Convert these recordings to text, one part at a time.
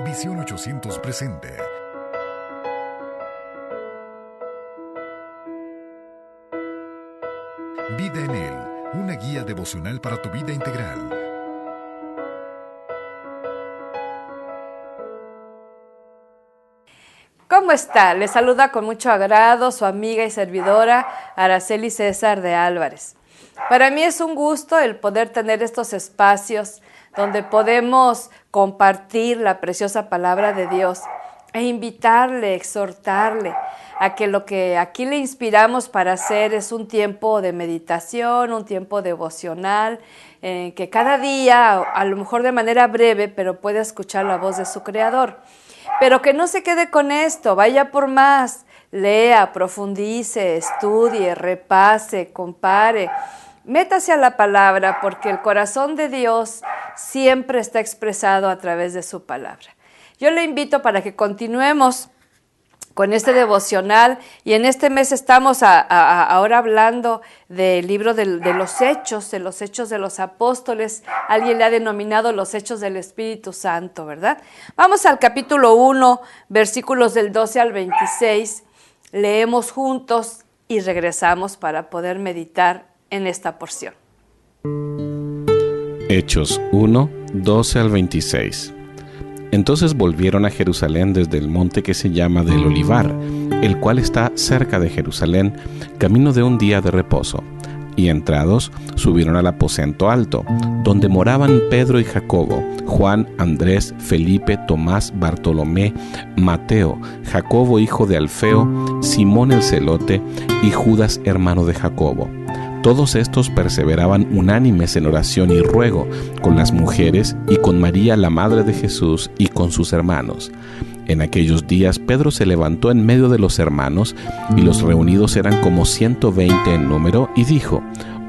Visión 800 presenta Vida en Él, una guía devocional para tu vida integral. ¿Cómo está? Le saluda con mucho agrado su amiga y servidora Araceli César de Álvarez. Para mí es un gusto el poder tener estos espacios donde podemos compartir la preciosa palabra de Dios e invitarle, exhortarle a que lo que aquí le inspiramos para hacer es un tiempo de meditación, un tiempo devocional, que cada día, a lo mejor de manera breve, pero pueda escuchar la voz de su Creador. Pero que no se quede con esto, vaya por más, lea, profundice, estudie, repase, compare. Métase a la palabra porque el corazón de Dios siempre está expresado a través de su palabra. Yo le invito para que continuemos con este devocional y en este mes estamos ahora hablando del libro de los hechos de los apóstoles. Alguien le ha denominado los hechos del Espíritu Santo, ¿verdad? Vamos al capítulo 1, versículos del 12 al 26. Leemos juntos y regresamos para poder meditar en esta porción. Hechos 1, 12 al 26. Entonces volvieron a Jerusalén desde el monte que se llama del Olivar, el cual está cerca de Jerusalén, camino de un día de reposo. Y entrados, subieron al aposento alto, donde moraban Pedro y Jacobo, Juan, Andrés, Felipe, Tomás, Bartolomé, Mateo, Jacobo hijo de Alfeo, Simón el celote y Judas hermano de Jacobo. Todos estos perseveraban unánimes en oración y ruego con las mujeres y con María la madre de Jesús y con sus hermanos. En aquellos días Pedro se levantó en medio de los hermanos, y los reunidos eran como 120 en número, y dijo: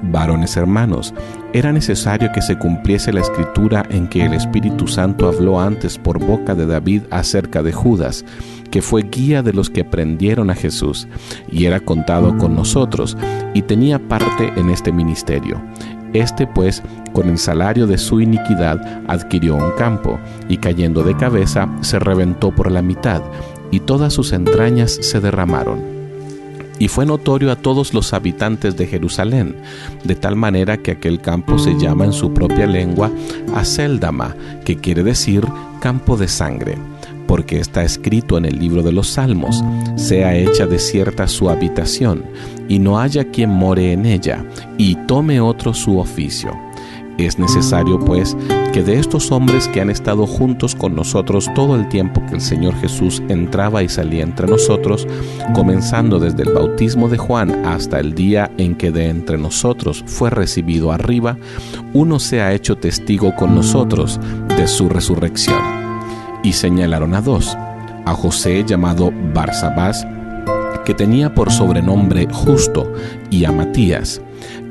Varones hermanos, era necesario que se cumpliese la escritura en que el Espíritu Santo habló antes por boca de David acerca de Judas, que fue guía de los que prendieron a Jesús, y era contado con nosotros, y tenía parte en este ministerio. Este, pues, con el salario de su iniquidad, adquirió un campo, y cayendo de cabeza, se reventó por la mitad, y todas sus entrañas se derramaron. Y fue notorio a todos los habitantes de Jerusalén, de tal manera que aquel campo se llama en su propia lengua Acéldama, que quiere decir campo de sangre, porque está escrito en el libro de los Salmos: sea hecha desierta su habitación, y no haya quien more en ella, y tome otro su oficio. Es necesario, pues, que de estos hombres que han estado juntos con nosotros todo el tiempo que el Señor Jesús entraba y salía entre nosotros, comenzando desde el bautismo de Juan hasta el día en que de entre nosotros fue recibido arriba, uno sea hecho testigo con nosotros de su resurrección. Y señalaron a dos: a José llamado Barsabás, que tenía por sobrenombre Justo, y a Matías.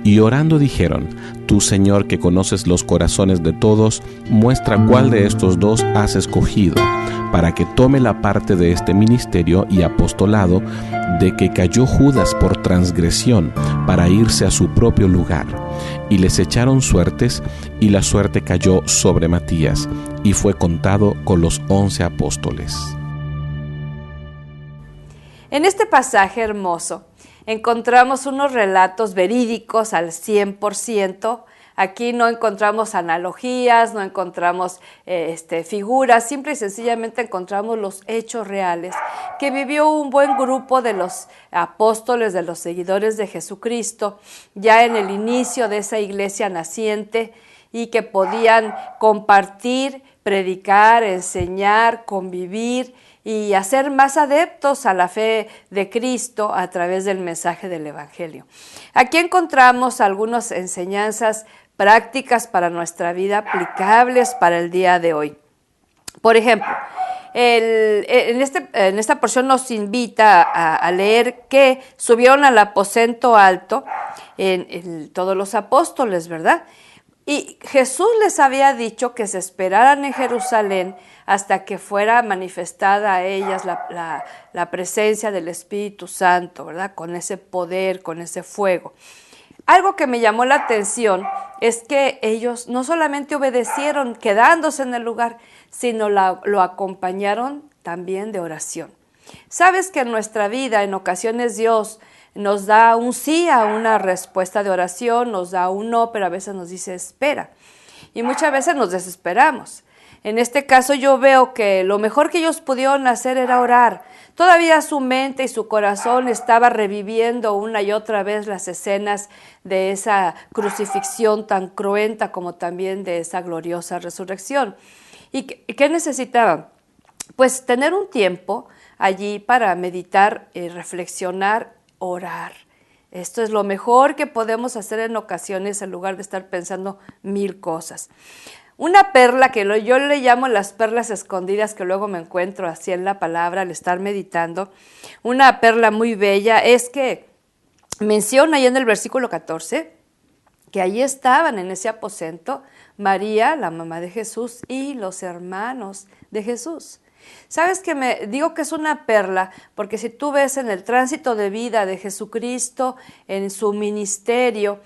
Y orando dijeron: Tú, Señor, que conoces los corazones de todos, muestra cuál de estos dos has escogido, para que tome la parte de este ministerio y apostolado de que cayó Judas por transgresión, para irse a su propio lugar. Y les echaron suertes, y la suerte cayó sobre Matías, y fue contado con los 11 apóstoles. En este pasaje hermoso encontramos unos relatos verídicos al 100%. Aquí no encontramos analogías, no encontramos figuras, simple y sencillamente encontramos los hechos reales que vivió un buen grupo de los apóstoles, de los seguidores de Jesucristo, ya en el inicio de esa iglesia naciente, y que podían compartir, predicar, enseñar, convivir y hacer más adeptos a la fe de Cristo a través del mensaje del Evangelio. Aquí encontramos algunas enseñanzas prácticas para nuestra vida, aplicables para el día de hoy. Por ejemplo, en esta porción nos invita a leer que subieron al aposento alto todos los apóstoles, ¿verdad? Y Jesús les había dicho que se esperaran en Jerusalén hasta que fuera manifestada a ellas la presencia del Espíritu Santo, ¿verdad? Con ese poder, con ese fuego. Algo que me llamó la atención es que ellos no solamente obedecieron quedándose en el lugar, sino lo acompañaron también de oración. Sabes que en nuestra vida en ocasiones Dios nos da un sí a una respuesta de oración, nos da un no, pero a veces nos dice espera. Y muchas veces nos desesperamos. En este caso yo veo que lo mejor que ellos pudieron hacer era orar. Todavía su mente y su corazón estaba reviviendo una y otra vez las escenas de esa crucifixión tan cruenta como también de esa gloriosa resurrección. ¿Y qué necesitaban? Pues tener un tiempo allí para meditar, reflexionar, orar. Esto es lo mejor que podemos hacer en ocasiones en lugar de estar pensando mil cosas. Una perla que yo le llamo las perlas escondidas que luego me encuentro así en la palabra al estar meditando, una perla muy bella es que menciona ahí en el versículo 14 que allí estaban en ese aposento María, la mamá de Jesús, y los hermanos de Jesús. ¿Sabes que me digo que es una perla? Porque si tú ves en el tránsito de vida de Jesucristo, en su ministerio,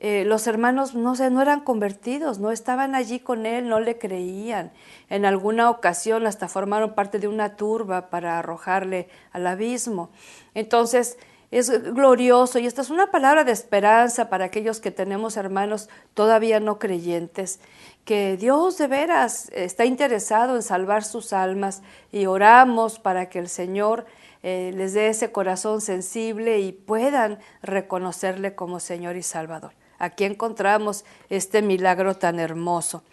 los hermanos no eran convertidos, no estaban allí con él, no le creían. En alguna ocasión hasta formaron parte de una turba para arrojarle al abismo. Entonces es glorioso y esta es una palabra de esperanza para aquellos que tenemos hermanos todavía no creyentes, que Dios de veras está interesado en salvar sus almas y oramos para que el Señor les dé ese corazón sensible y puedan reconocerle como Señor y Salvador. Aquí encontramos este milagro tan hermoso.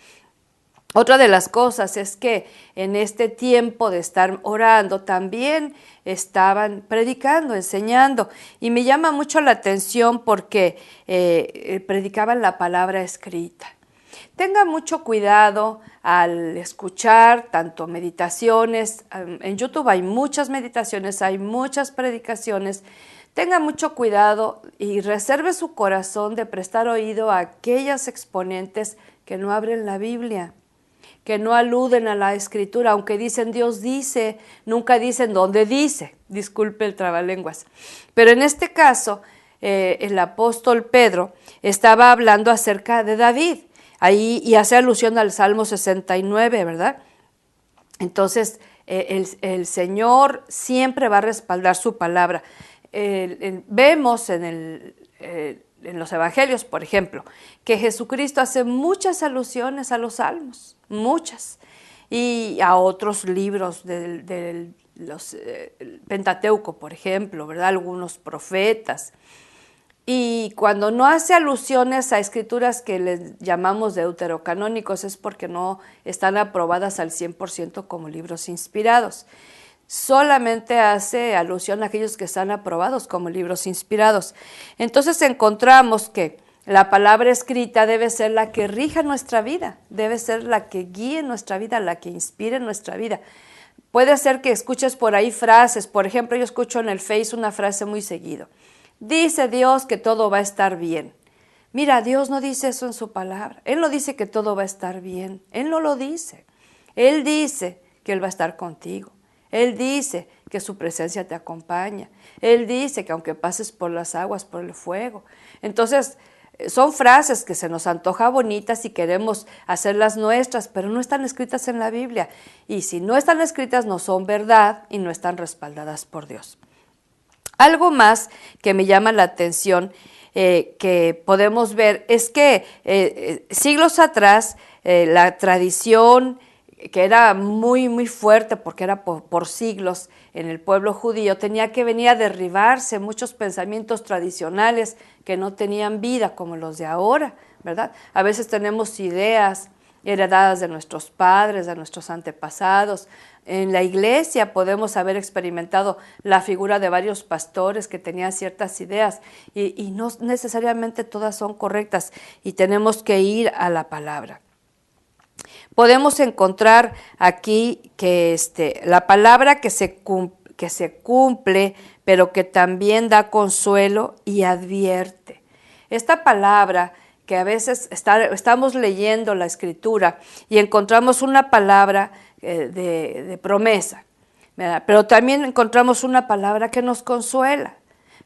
Otra de las cosas es que en este tiempo de estar orando también estaban predicando, enseñando, y me llama mucho la atención porque predicaban la palabra escrita. Tenga mucho cuidado al escuchar tanto meditaciones, en YouTube hay muchas meditaciones, hay muchas predicaciones. Tenga mucho cuidado y reserve su corazón de prestar oído a aquellas exponentes que no abren la Biblia, que no aluden a la Escritura, aunque dicen Dios dice, nunca dicen dónde dice, disculpe el trabalenguas. Pero en este caso, el apóstol Pedro estaba hablando acerca de David, ahí y hace alusión al Salmo 69, ¿verdad? Entonces, el Señor siempre va a respaldar su palabra. Vemos en los evangelios, por ejemplo, que Jesucristo hace muchas alusiones a los salmos, muchas, y a otros libros del Pentateuco, por ejemplo, ¿verdad? Algunos profetas. Y cuando no hace alusiones a escrituras que les llamamos deuterocanónicos es porque no están aprobadas al 100% como libros inspirados. Solamente hace alusión a aquellos que están aprobados como libros inspirados. Entonces encontramos que la palabra escrita debe ser la que rija nuestra vida, debe ser la que guíe nuestra vida, la que inspire nuestra vida. Puede ser que escuches por ahí frases, por ejemplo, yo escucho en el Face una frase muy seguido. Dice Dios que todo va a estar bien. Mira, Dios no dice eso en su palabra. Él no dice que todo va a estar bien. Él no lo dice. Él dice que Él va a estar contigo. Él dice que su presencia te acompaña. Él dice que aunque pases por las aguas, por el fuego. Entonces, son frases que se nos antoja bonitas y queremos hacerlas nuestras, pero no están escritas en la Biblia. Y si no están escritas, no son verdad y no están respaldadas por Dios. Algo más que me llama la atención que podemos ver es que siglos atrás la tradición que era muy, muy fuerte porque era por siglos en el pueblo judío, tenía que venir a derribarse muchos pensamientos tradicionales que no tenían vida como los de ahora, ¿verdad? A veces tenemos ideas heredadas de nuestros padres, de nuestros antepasados. En la iglesia podemos haber experimentado la figura de varios pastores que tenían ciertas ideas y no necesariamente todas son correctas y tenemos que ir a la palabra. Podemos encontrar aquí que la palabra que se cumple, pero que también da consuelo y advierte. Esta palabra que a veces estamos leyendo la Escritura y encontramos una palabra de promesa, ¿verdad? Pero también encontramos una palabra que nos consuela.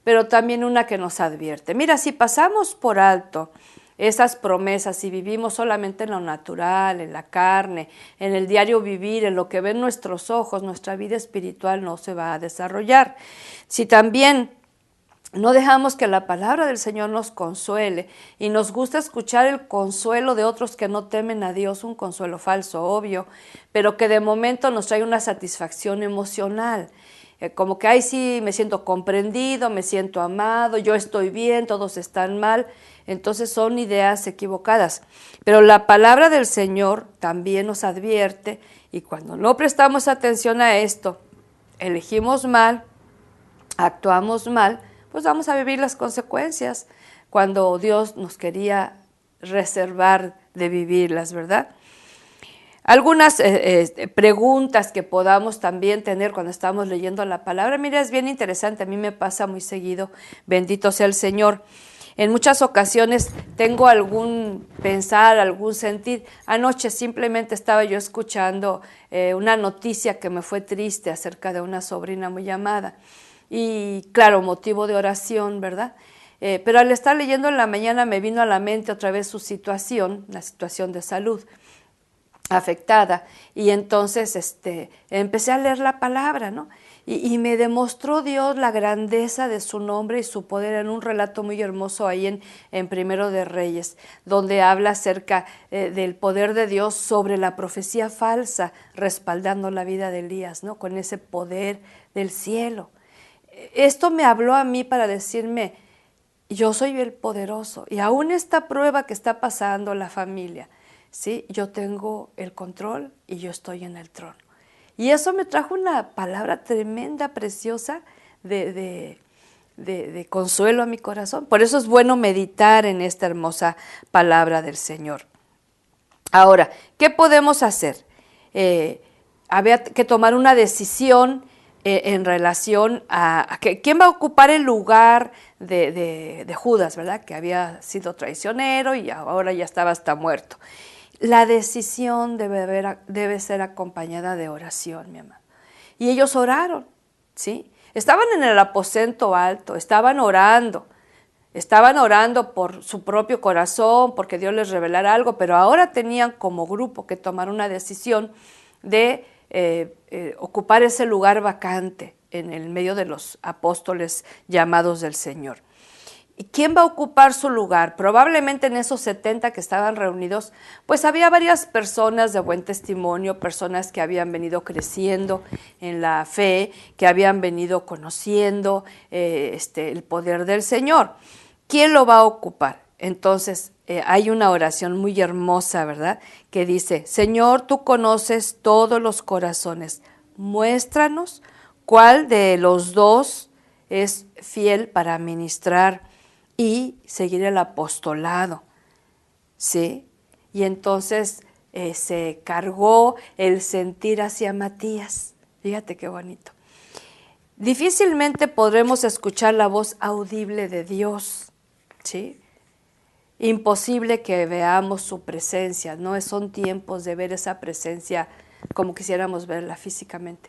pero también una que nos advierte. Mira, si pasamos por alto esas promesas y vivimos solamente en lo natural, en la carne, en el diario vivir, en lo que ven nuestros ojos, nuestra vida espiritual no se va a desarrollar. Si también no dejamos que la palabra del Señor nos consuele y nos gusta escuchar el consuelo de otros que no temen a Dios, un consuelo falso, obvio, pero que de momento nos trae una satisfacción emocional. Como que, ay, sí, me siento comprendido, me siento amado, yo estoy bien, todos están mal. Entonces son ideas equivocadas. Pero la palabra del Señor también nos advierte, y cuando no prestamos atención a esto, elegimos mal, actuamos mal, pues vamos a vivir las consecuencias cuando Dios nos quería reservar de vivirlas, ¿verdad? Algunas preguntas que podamos también tener cuando estamos leyendo la palabra. Mira, es bien interesante, a mí me pasa muy seguido, bendito sea el Señor. En muchas ocasiones tengo algún pensar, algún sentir. Anoche simplemente estaba yo escuchando una noticia que me fue triste acerca de una sobrina muy amada. Y claro, motivo de oración, ¿verdad? Pero al estar leyendo en la mañana me vino a la mente otra vez su situación, la situación de salud afectada, y entonces empecé a leer la palabra, ¿no? Y me demostró Dios la grandeza de su nombre y su poder en un relato muy hermoso ahí en Primero de Reyes, donde habla acerca del poder de Dios sobre la profecía falsa, respaldando la vida de Elías, ¿no? Con ese poder del cielo. Esto me habló a mí para decirme, yo soy el poderoso, y aún esta prueba que está pasando la familia, ¿sí? Yo tengo el control y yo estoy en el trono. Y eso me trajo una palabra tremenda, preciosa, de consuelo a mi corazón. Por eso es bueno meditar en esta hermosa palabra del Señor. Ahora, ¿qué podemos hacer? Había que tomar una decisión en relación a quién va a ocupar el lugar de Judas, ¿verdad? Que había sido traicionero y ahora ya estaba hasta muerto. La decisión debe ser acompañada de oración, mi amado. Y ellos oraron, ¿sí? Estaban en el aposento alto, estaban orando por su propio corazón, porque Dios les revelara algo, pero ahora tenían como grupo que tomar una decisión de ocupar ese lugar vacante en el medio de los apóstoles llamados del Señor. ¿Y quién va a ocupar su lugar? Probablemente en esos 70 que estaban reunidos, pues había varias personas de buen testimonio, personas que habían venido creciendo en la fe, que habían venido conociendo el poder del Señor. ¿Quién lo va a ocupar? Entonces hay una oración muy hermosa, ¿verdad? Que dice, Señor, tú conoces todos los corazones, muéstranos cuál de los dos es fiel para ministrar y seguir el apostolado, ¿sí? Y entonces se cargó el sentir hacia Matías. Fíjate qué bonito. Difícilmente podremos escuchar la voz audible de Dios, ¿sí? Imposible que veamos su presencia, no son tiempos de ver esa presencia como quisiéramos verla físicamente.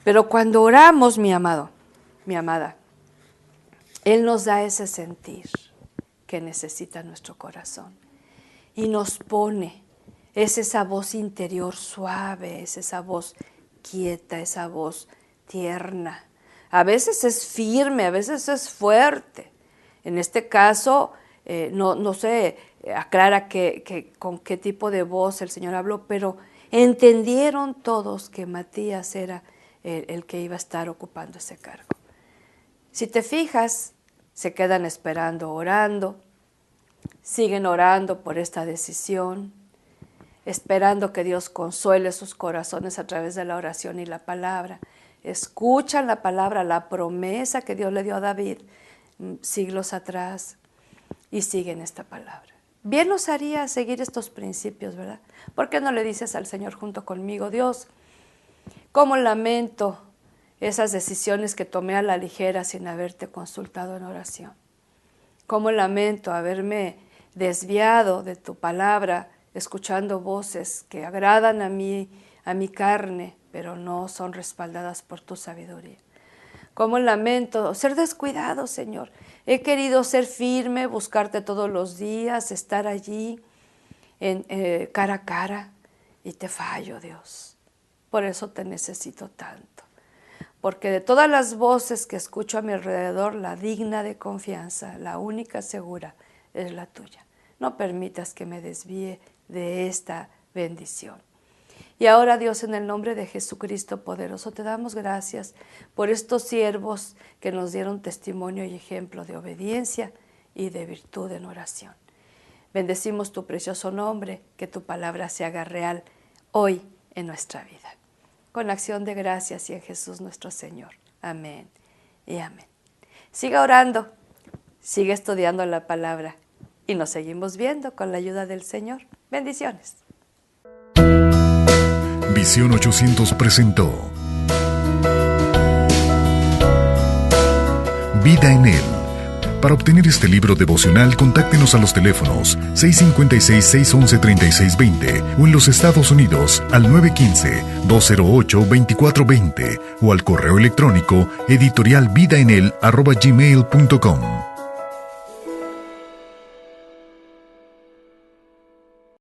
Pero cuando oramos, mi amado, mi amada, Él nos da ese sentir que necesita nuestro corazón y nos pone, es esa voz interior suave, es esa voz quieta, esa voz tierna. A veces es firme, a veces es fuerte. En este caso, no se aclara con qué tipo de voz el Señor habló, pero entendieron todos que Matías era el que iba a estar ocupando ese cargo. Si te fijas, se quedan esperando, orando, siguen orando por esta decisión, esperando que Dios consuele sus corazones a través de la oración y la palabra. Escuchan la palabra, la promesa que Dios le dio a David siglos atrás y siguen esta palabra. Bien nos haría seguir estos principios, ¿verdad? ¿Por qué no le dices al Señor junto conmigo, Dios, cómo lamento esas decisiones que tomé a la ligera sin haberte consultado en oración? Cómo lamento haberme desviado de tu palabra, escuchando voces que agradan a mi carne, pero no son respaldadas por tu sabiduría. cómo lamento ser descuidado, Señor. He querido ser firme, buscarte todos los días, estar allí cara a cara, y te fallo, Dios. Por eso te necesito tanto. Porque de todas las voces que escucho a mi alrededor, la digna de confianza, la única segura, es la tuya. No permitas que me desvíe de esta bendición. Y ahora, Dios, en el nombre de Jesucristo poderoso, te damos gracias por estos siervos que nos dieron testimonio y ejemplo de obediencia y de virtud en oración. Bendecimos tu precioso nombre, que tu palabra se haga real hoy en nuestra vida. Con acción de gracias y en Jesús nuestro Señor. Amén y amén. Siga orando, siga estudiando la palabra y nos seguimos viendo con la ayuda del Señor. Bendiciones. Visión 800 presentó Vida en Él. Para obtener este libro devocional, contáctenos a los teléfonos 656-611-3620 o en los Estados Unidos al 915-208-2420 o al correo electrónico editorialvidaenel@gmail.com.